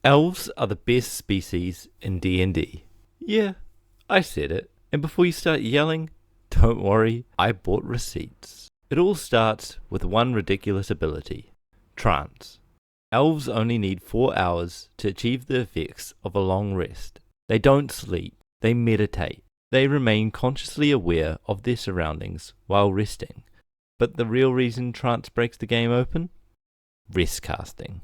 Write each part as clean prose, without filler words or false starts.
Elves are the best species in D&D. Yeah, I said it. And before you start yelling, don't worry, I bought receipts. It all starts with one ridiculous ability: trance. Elves only need 4 hours to achieve the effects of a long rest. They don't sleep, they meditate. They remain consciously aware of their surroundings while resting. But the real reason trance breaks the game open? Rest casting.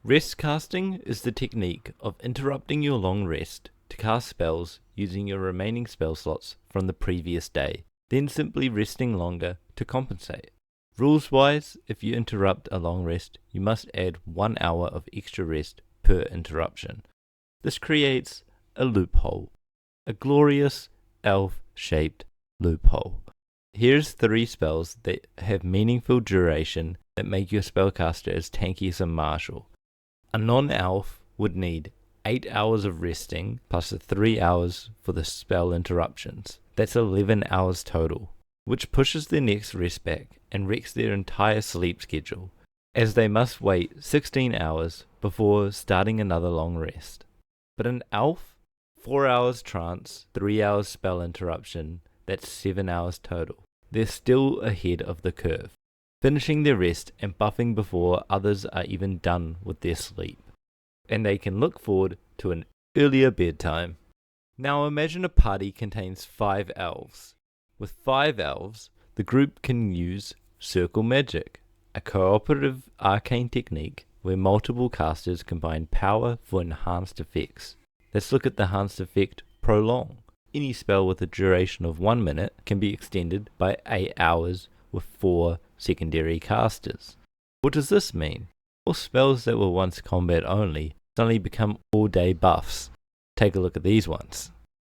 Rest casting is the technique of interrupting your long rest to cast spells using your remaining spell slots from the previous day, then simply resting longer to compensate. Rules wise, if you interrupt a long rest, you must add 1 hour of extra rest per interruption. This creates a loophole, a glorious elf-shaped loophole. Here's 3 spells that have meaningful duration that make your spellcaster as tanky as a marshal. A non-elf would need 8 hours of resting plus the 3 hours for the spell interruptions. That's 11 hours total, which pushes their next rest back and wrecks their entire sleep schedule, as they must wait 16 hours before starting another long rest. But an elf, 4 hours trance, 3 hours spell interruption, that's 7 hours total. They're still ahead of the curve, finishing their rest and buffing before others are even done with their sleep. And they can look forward to an earlier bedtime. Now imagine a party contains 5 elves. With 5 elves, the group can use Circle Magic, a cooperative arcane technique where multiple casters combine power for enhanced effects. Let's look at the enhanced effect Prolong. Any spell with a duration of 1 minute can be extended by 8 hours with 4 secondary casters. What does this mean? All spells that were once combat only suddenly become all-day buffs. Take a look at these ones.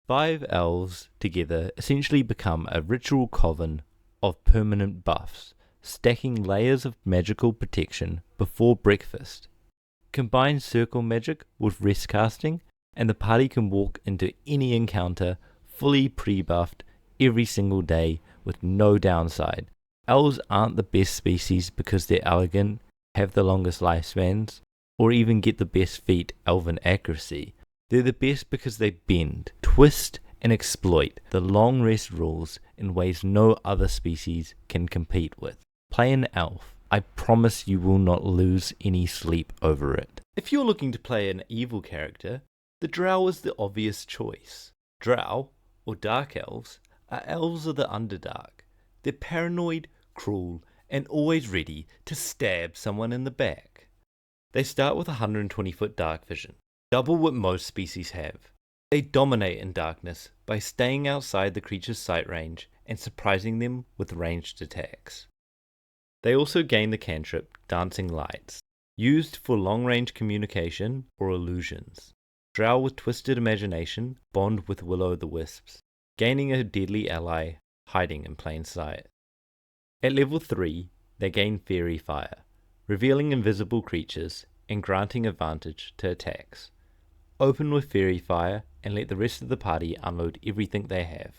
5 elves together essentially become a ritual coven of permanent buffs, stacking layers of magical protection before breakfast. Combine Circle Magic with Rest Casting, and the party can walk into any encounter fully pre-buffed every single day with no downside. Elves aren't the best species because they're elegant, have the longest lifespans, or even get the best feat elven accuracy. They're the best because they bend, twist, and exploit the long rest rules in ways no other species can compete with. Play an elf. I promise you will not lose any sleep over it. If you're looking to play an evil character, the Drow is the obvious choice. Drow, or Dark Elves, are elves of the Underdark. They're paranoid, cruel, and always ready to stab someone in the back. They start with 120-foot dark vision, double what most species have. They dominate in darkness by staying outside the creature's sight range and surprising them with ranged attacks. They also gain the cantrip Dancing Lights, used for long-range communication or illusions. Drow with Twisted Imagination bond with Will-o'-the-Wisps, gaining a deadly ally hiding in plain sight. At level 3, they gain Fairy Fire, revealing invisible creatures and granting advantage to attacks. Open with Fairy Fire and let the rest of the party unload everything they have.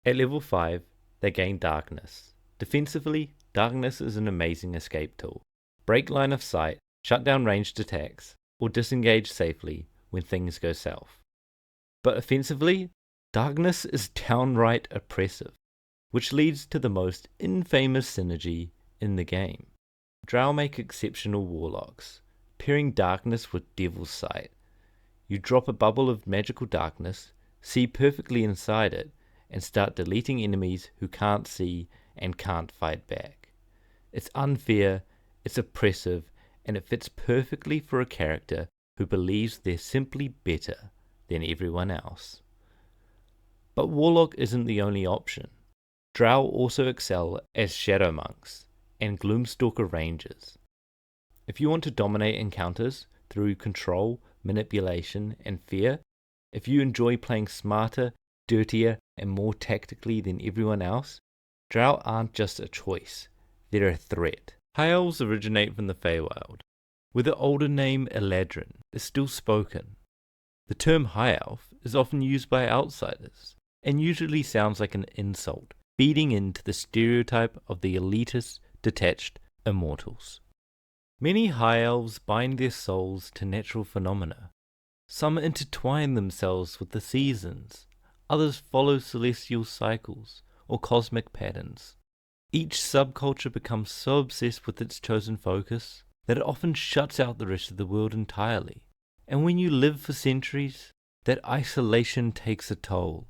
At level 5, they gain Darkness. Defensively, Darkness is an amazing escape tool. Break line of sight, shut down ranged attacks, or disengage safely when things go south. But offensively, Darkness is downright oppressive, which leads to the most infamous synergy in the game. Drow make exceptional warlocks, pairing Darkness with Devil's Sight. You drop a bubble of magical darkness, see perfectly inside it, and start deleting enemies who can't see and can't fight back. It's unfair, it's oppressive, and it fits perfectly for a character who believes they're simply better than everyone else. But Warlock isn't the only option. Drow also excel as Shadow Monks and Gloomstalker Rangers. If you want to dominate encounters through control, manipulation, and fear, if you enjoy playing smarter, dirtier, and more tactically than everyone else, Drow aren't just a choice, they're a threat. High Elves originate from the Feywild, where the older name Eladrin is still spoken. The term High Elf is often used by outsiders, and usually sounds like an insult, feeding into the stereotype of the elitist, detached immortals. Many high elves bind their souls to natural phenomena. Some intertwine themselves with the seasons, others follow celestial cycles or cosmic patterns. Each subculture becomes so obsessed with its chosen focus that it often shuts out the rest of the world entirely. And when you live for centuries, that isolation takes a toll.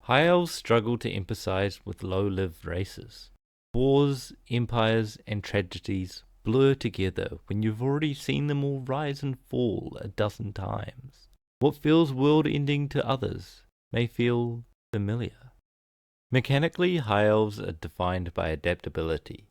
High elves struggle to empathize with low-lived races. Wars, empires, and tragedies blur together when you've already seen them all rise and fall a dozen times. What feels world-ending to others may feel familiar. Mechanically, high elves are defined by adaptability.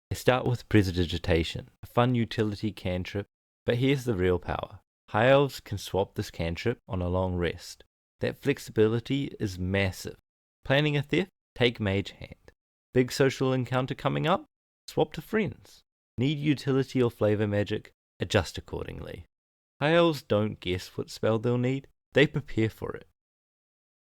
They start with Prestidigitation, a fun utility cantrip, but here's the real power. High elves can swap this cantrip on a long rest. That flexibility is massive. Planning a theft? Take Mage Hand. Big social encounter coming up? Swap to Friends. Need utility or flavor magic? Adjust accordingly. High elves don't guess what spell they'll need, they prepare for it.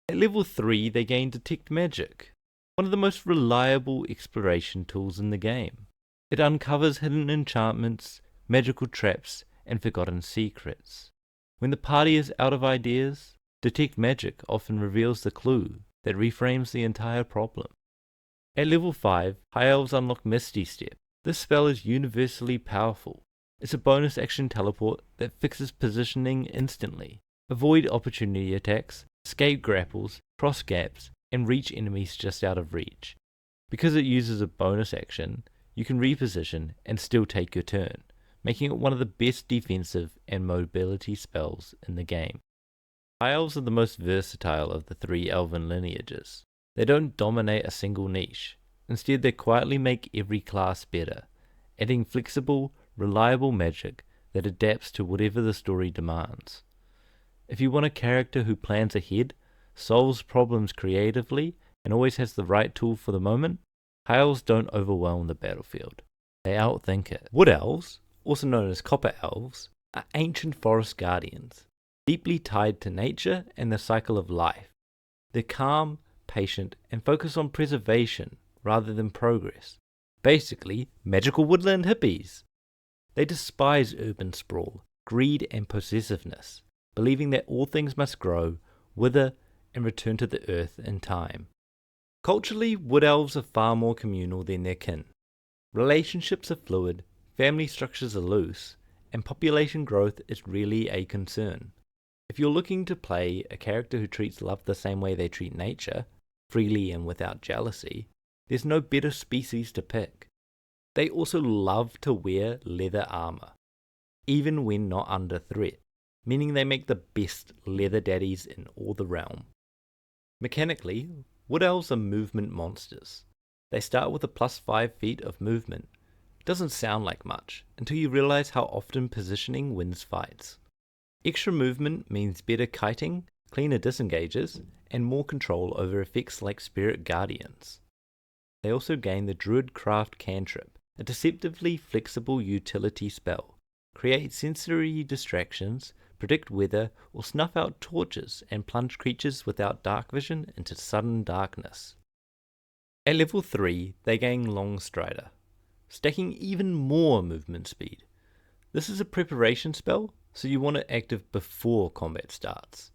At level 3 they gain Detect Magic, one of the most reliable exploration tools in the game. It uncovers hidden enchantments, magical traps, and forgotten secrets. When the party is out of ideas, Detect Magic often reveals the clue that reframes the entire problem. At level 5, High Elves unlock Misty Step. This spell is universally powerful. It's a bonus action teleport that fixes positioning instantly. Avoid opportunity attacks, escape grapples, cross gaps, and reach enemies just out of reach. Because it uses a bonus action, you can reposition and still take your turn, making it one of the best defensive and mobility spells in the game. High Elves are the most versatile of the 3 elven lineages. They don't dominate a single niche. Instead, they quietly make every class better, adding flexible, reliable magic that adapts to whatever the story demands. If you want a character who plans ahead, solves problems creatively, and always has the right tool for the moment, High Elves don't overwhelm the battlefield. They outthink it. Wood Elves, also known as Copper Elves, are ancient forest guardians, deeply tied to nature and the cycle of life. They're calm, patient, and focus on preservation rather than progress. Basically, magical woodland hippies. They despise urban sprawl, greed, and possessiveness, believing that all things must grow, wither, and return to the earth in time. Culturally, wood elves are far more communal than their kin. Relationships are fluid, family structures are loose, and population growth is really a concern. If you're looking to play a character who treats love the same way they treat nature, freely and without jealousy, there's no better species to pick. They also love to wear leather armor, even when not under threat, meaning they make the best leather daddies in all the realm. Mechanically, wood elves are movement monsters. They start with a +5 feet of movement. Doesn't sound like much, until you realize how often positioning wins fights. Extra movement means better kiting, cleaner disengages, and more control over effects like Spirit Guardians. They also gain the Druidcraft Cantrip, a deceptively flexible utility spell. Create sensory distractions, predict weather, or snuff out torches and plunge creatures without dark vision into sudden darkness. At level 3, they gain Longstrider, stacking even more movement speed. This is a preparation spell, so you want it active before combat starts.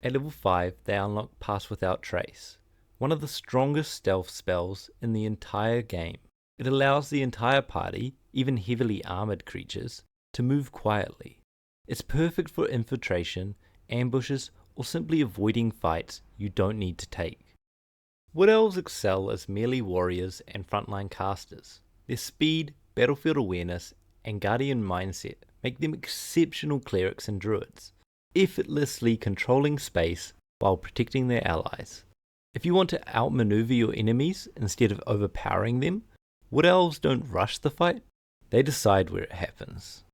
At level 5, they unlock Pass Without Trace, one of the strongest stealth spells in the entire game. It allows the entire party, even heavily armored creatures, to move quietly. It's perfect for infiltration, ambushes, or simply avoiding fights you don't need to take. Wood Elves excel as melee warriors and frontline casters. Their speed, battlefield awareness, and guardian mindset make them exceptional clerics and druids, effortlessly controlling space while protecting their allies. If you want to outmaneuver your enemies instead of overpowering them, Wood Elves don't rush the fight, they decide where it happens.